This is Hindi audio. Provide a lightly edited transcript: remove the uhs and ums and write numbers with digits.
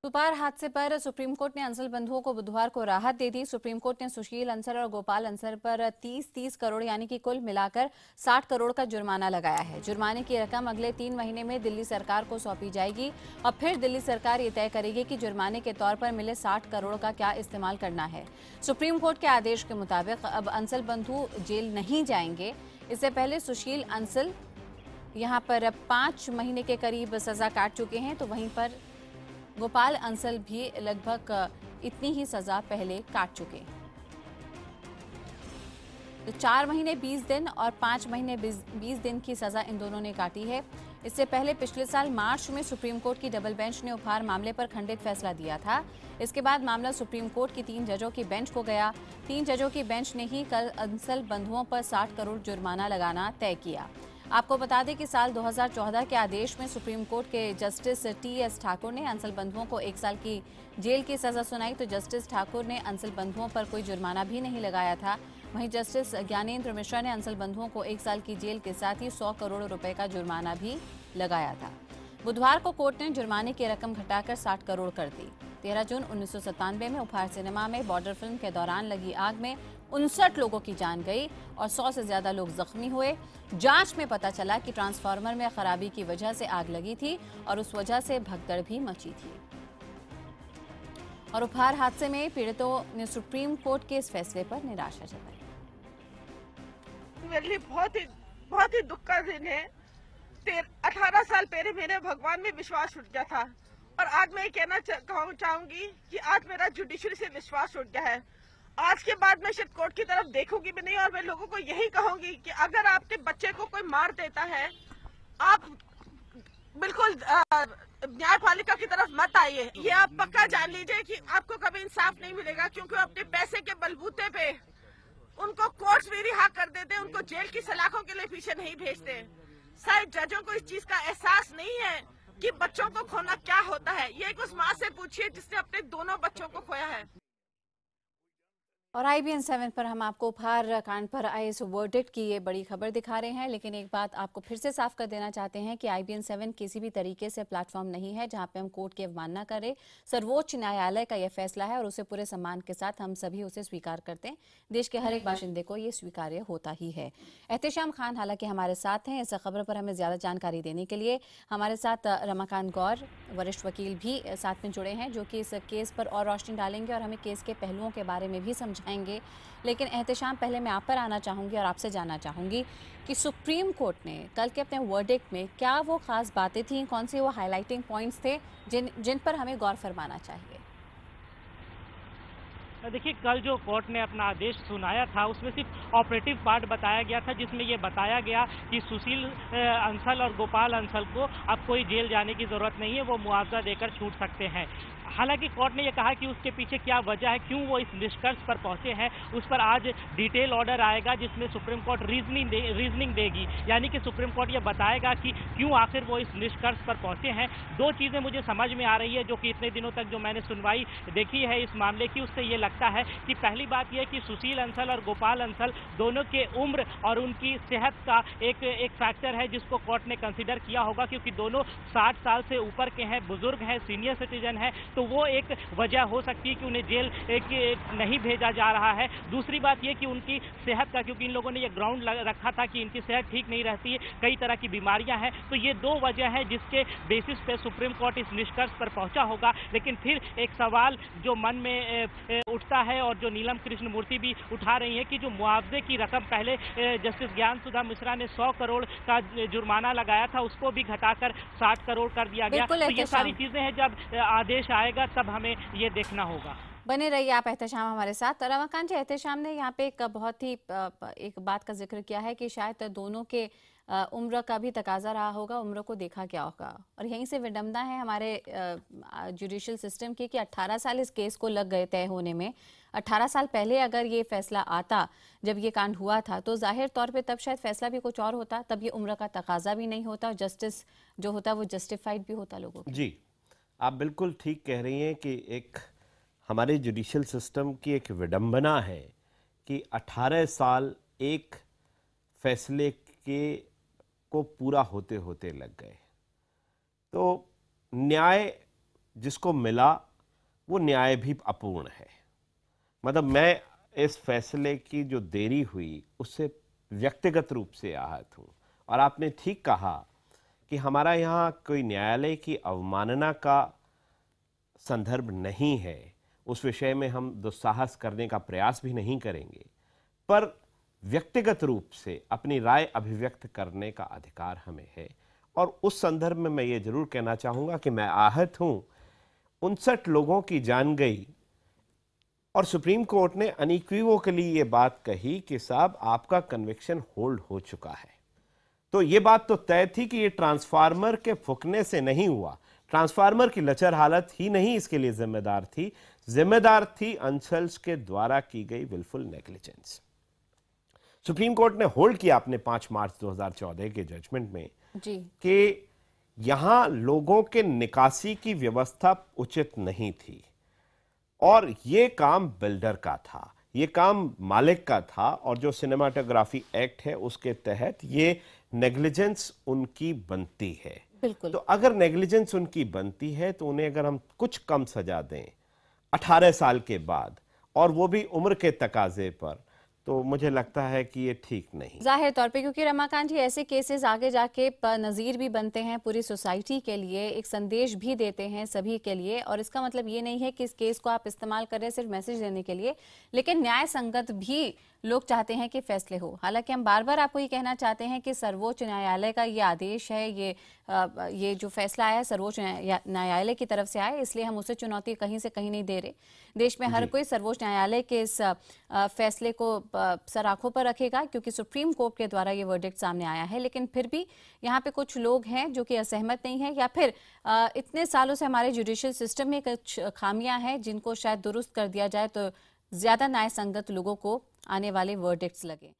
दोपहर हादसे पर सुप्रीम कोर्ट ने अंसल बंधुओं को बुधवार को राहत दे दी। सुप्रीम कोर्ट ने सुशील अंसल और गोपाल अंसल पर 30-30 करोड़ यानी कि कुल मिलाकर 60 करोड़ का जुर्माना लगाया है। जुर्माने की रकम अगले 3 महीने में दिल्ली सरकार को सौंपी जाएगी और फिर दिल्ली सरकार ये तय करेगी कि जुर्माने के तौर पर मिले 60 करोड़ का क्या इस्तेमाल करना है। सुप्रीम कोर्ट के आदेश के मुताबिक अब अंसल बंधु जेल नहीं जाएंगे। इससे पहले सुशील अंसल यहाँ पर 5 महीने के करीब सजा काट चुके हैं, तो वहीं पर गोपाल अंसल भी लगभग इतनी ही सजा पहले काट चुके हैं। तो 4 महीने 20 दिन और 5 महीने 20 दिन की सजा इन दोनों ने काटी है। इससे पहले पिछले साल मार्च में सुप्रीम कोर्ट की डबल बेंच ने उपहार मामले पर खंडित फैसला दिया था। इसके बाद मामला सुप्रीम कोर्ट की 3 जजों की बेंच को गया। 3 जजों की बेंच ने ही कल अंसल बंधुओं पर 60 करोड़ जुर्माना लगाना तय किया। आपको बता दें कि साल 2014 के आदेश में सुप्रीम कोर्ट के जस्टिस टी.एस. ठाकुर ने अंसल बंधुओं को 1 साल की जेल की सजा सुनाई, तो जस्टिस ठाकुर ने अंसल बंधुओं पर कोई जुर्माना भी नहीं लगाया था। वहीं जस्टिस ज्ञानेंद्र मिश्रा ने अंसल बंधुओं को 1 साल की जेल के साथ ही 100 करोड़ रुपए का जुर्माना भी लगाया था। बुधवार को कोर्ट ने जुर्माने की रकम घटाकर 60 करोड़ कर दी। 13 जून 1997 में उपहार सिनेमा में बॉर्डर फिल्म के दौरान लगी आग में 59 लोगों की जान गई और 100 से ज्यादा लोग जख्मी हुए। जांच में पता चला कि ट्रांसफार्मर में खराबी की वजह से आग लगी थी और उस वजह से भगदड़ भी मची थी। और उपहार हादसे में पीड़ितों ने सुप्रीम कोर्ट के इस फैसले पर निराशा जताई। मेरे लिए बहुत ही दुख का दिन है। 18 साल पहले मेरे भगवान में विश्वास उठ गया था और आज मैं ये कहना चाहूंगी कि आज मेरा जुडिशरी से विश्वास उठ गया है। आज के बाद मैं शायद कोर्ट की तरफ देखूंगी भी नहीं और मैं लोगों को यही कहूंगी कि अगर आपके बच्चे को कोई मार देता है, आप बिल्कुल न्यायपालिका की तरफ मत आइए। ये आप पक्का जान लीजिए कि आपको कभी इंसाफ नहीं मिलेगा, क्योंकि अपने पैसे के बलबूते पे उनको कोर्ट्स में रिहा कर देते, उनको जेल की सलाखों के लिए पीछे नहीं भेजते। शायद जजों को इस चीज का एहसास नहीं है कि बच्चों को खोना क्या होता है। ये एक उस माँ से पूछिए जिसने अपने दोनों बच्चों को खोया है। और IBN 7 पर हम आपको उपहार कांड पर आए इस वर्डिक्ट की ये बड़ी खबर दिखा रहे हैं, लेकिन एक बात आपको फिर से साफ कर देना चाहते हैं कि IBN 7 किसी भी तरीके से प्लेटफॉर्म नहीं है जहां पे हम कोर्ट की अवमानना करें। सर्वोच्च न्यायालय का यह फैसला है और उसे पूरे सम्मान के साथ हम सभी उसे स्वीकार करते हैं। देश के हर एक बाशिंदे को ये स्वीकार्य होता ही है। एहतेशाम खान हालांकि हमारे साथ हैं। इस खबर पर हमें ज्यादा जानकारी देने के लिए हमारे साथ रमाकांत गौर वरिष्ठ वकील भी साथ में जुड़े हैं, जो कि इस केस पर और रोशनी डालेंगे और हमें केस के पहलुओं के बारे में भी समझाएंगे। लेकिन एहतेशाम, पहले मैं आप पर आना चाहूंगी और आपसे जानना चाहूंगी कि सुप्रीम कोर्ट ने कल के अपने वर्डिक्ट में क्या वो खास बातें थी, कौन से वो हाईलाइटिंग पॉइंट्स थे जिन पर हमें गौर फरमाना चाहिए। देखिए, कल जो कोर्ट ने अपना आदेश सुनाया था उसमें सिर्फ ऑपरेटिव पार्ट बताया गया था, जिसमें ये बताया गया कि सुशील अंसल और गोपाल अंसल को अब कोई जेल जाने की जरूरत नहीं है, वो मुआवजा देकर छूट सकते हैं। हालांकि कोर्ट ने यह कहा कि उसके पीछे क्या वजह है, क्यों वो इस निष्कर्ष पर पहुंचे हैं, उस पर आज डिटेल ऑर्डर आएगा जिसमें सुप्रीम कोर्ट रीजनिंग देगी। यानी कि सुप्रीम कोर्ट ये बताएगा कि क्यों आखिर वो इस निष्कर्ष पर पहुंचे हैं। 2 चीज़ें मुझे समझ में आ रही है, जो कि इतने दिनों तक जो मैंने सुनवाई देखी है इस मामले की, उससे ये लगता है कि पहली बात यह कि सुशील अंसल और गोपाल अंसल दोनों के उम्र और उनकी सेहत का एक फैक्टर है जिसको कोर्ट ने कंसिडर किया होगा, क्योंकि दोनों 60 साल से ऊपर के हैं, बुजुर्ग हैं, सीनियर सिटीजन हैं, तो वो एक वजह हो सकती है कि उन्हें जेल नहीं भेजा जा रहा है। दूसरी बात यह कि उनकी सेहत का, क्योंकि इन लोगों ने ये ग्राउंड रखा था कि इनकी सेहत ठीक नहीं रहती है, कई तरह की बीमारियां हैं, तो ये 2 वजह है जिसके बेसिस पे सुप्रीम कोर्ट इस निष्कर्ष पर पहुंचा होगा। लेकिन फिर एक सवाल जो मन में उठता है और जो नीलम कृष्ण मूर्ति भी उठा रही है कि जो मुआवजे की रकम पहले जस्टिस ज्ञान सुधा मिश्रा ने 100 करोड़ का जुर्माना लगाया था, उसको भी घटाकर 60 करोड़ कर दिया गया। तो ये सारी चीजें हैं, जब आदेश आएगा तब हमें ये देखना होगा। बने रहिए आप एहतेशाम हमारे साथ। रमाकांत जी, एहतेशाम ने यहाँ पे एक बहुत ही एक बात का जिक्र किया है कि शायद दोनों के उम्र का भी तकाजा रहा होगा, उम्र को देखा क्या होगा, और यहीं से विडंबना है हमारे जुडिशियल सिस्टम की कि 18 साल इस केस को लग गए तय होने में। 18 साल पहले अगर ये फैसला आता, जब ये कांड हुआ था, तो जाहिर तौर पे तब शायद फैसला भी कुछ और होता, तब ये उम्र का तकाजा भी नहीं होता और जस्टिस जो होता वो जस्टिफाइड भी होता लोगों को। जी, आप बिल्कुल ठीक कह रही हैं कि एक हमारे जुडिशियल सिस्टम की एक विडंबना है कि 18 साल एक फैसले के को पूरा होते होते लग गए। तो न्याय जिसको मिला वो न्याय भी अपूर्ण है। मतलब मैं इस फैसले की जो देरी हुई उससे व्यक्तिगत रूप से आहत हूँ। और आपने ठीक कहा कि हमारा यहाँ कोई न्यायालय की अवमानना का संदर्भ नहीं है, उस विषय में हम दुस्साहस करने का प्रयास भी नहीं करेंगे, पर व्यक्तिगत रूप से अपनी राय अभिव्यक्त करने का अधिकार हमें है। और उस संदर्भ में मैं ये जरूर कहना चाहूँगा कि मैं आहत हूँ, 59 लोगों की जान गई और सुप्रीम कोर्ट ने अनइक्विवोकली ये बात कही कि साहब आपका कन्विक्शन होल्ड हो चुका है। तो ये बात तो तय थी कि ये ट्रांसफार्मर के फूकने से नहीं हुआ, ट्रांसफार्मर की लचर हालत ही नहीं इसके लिए जिम्मेदार थी अंसल्स के द्वारा की गई विलफुल नेग्लिजेंस। सुप्रीम कोर्ट ने होल्ड किया अपने 5 मार्च 2014 के जजमेंट में जी कि यहां लोगों के निकासी की व्यवस्था उचित नहीं थी और ये काम बिल्डर का था, ये काम मालिक का था। और जो सिनेमाटोग्राफी एक्ट है उसके तहत ये नेग्लिजेंस उनकी बनती है। बिल्कुल। तो अगर नेग्लिजेंस उनकी बनती है तो उन्हें अगर हम कुछ कम सजा दें 18 साल के बाद, और वो भी उम्र के तकाजे पर, तो मुझे लगता है कि ये ठीक नहीं। जाहिर तौर पे, क्योंकि रमाकांत जी ऐसे केसेस आगे जाके नज़ीर भी बनते हैं पूरी सोसाइटी के लिए, एक संदेश भी देते हैं सभी के लिए। और इसका मतलब ये नहीं है कि इस केस को आप इस्तेमाल कर रहे हैं सिर्फ मैसेज देने के लिए, लेकिन न्याय संगत भी लोग चाहते हैं कि फैसले हो। हालांकि हम बार बार आपको ये कहना चाहते हैं कि सर्वोच्च न्यायालय का ये आदेश है, ये जो फैसला आया है सर्वोच्च न्यायालय की तरफ से आया, इसलिए हम उसे चुनौती कहीं से कहीं नहीं दे रहे। देश में हर कोई सर्वोच्च न्यायालय के इस फैसले को सर आंखों पर रखेगा, क्योंकि सुप्रीम कोर्ट के द्वारा ये वर्डिक्ट सामने आया है। लेकिन फिर भी यहाँ पे कुछ लोग हैं जो कि असहमत नहीं है, या फिर इतने सालों से हमारे जुडिशियल सिस्टम में कुछ खामियां हैं जिनको शायद दुरुस्त कर दिया जाए तो ज्यादा न्याय संगत लोगों को आने वाले वर्डिक्ट्स लगे।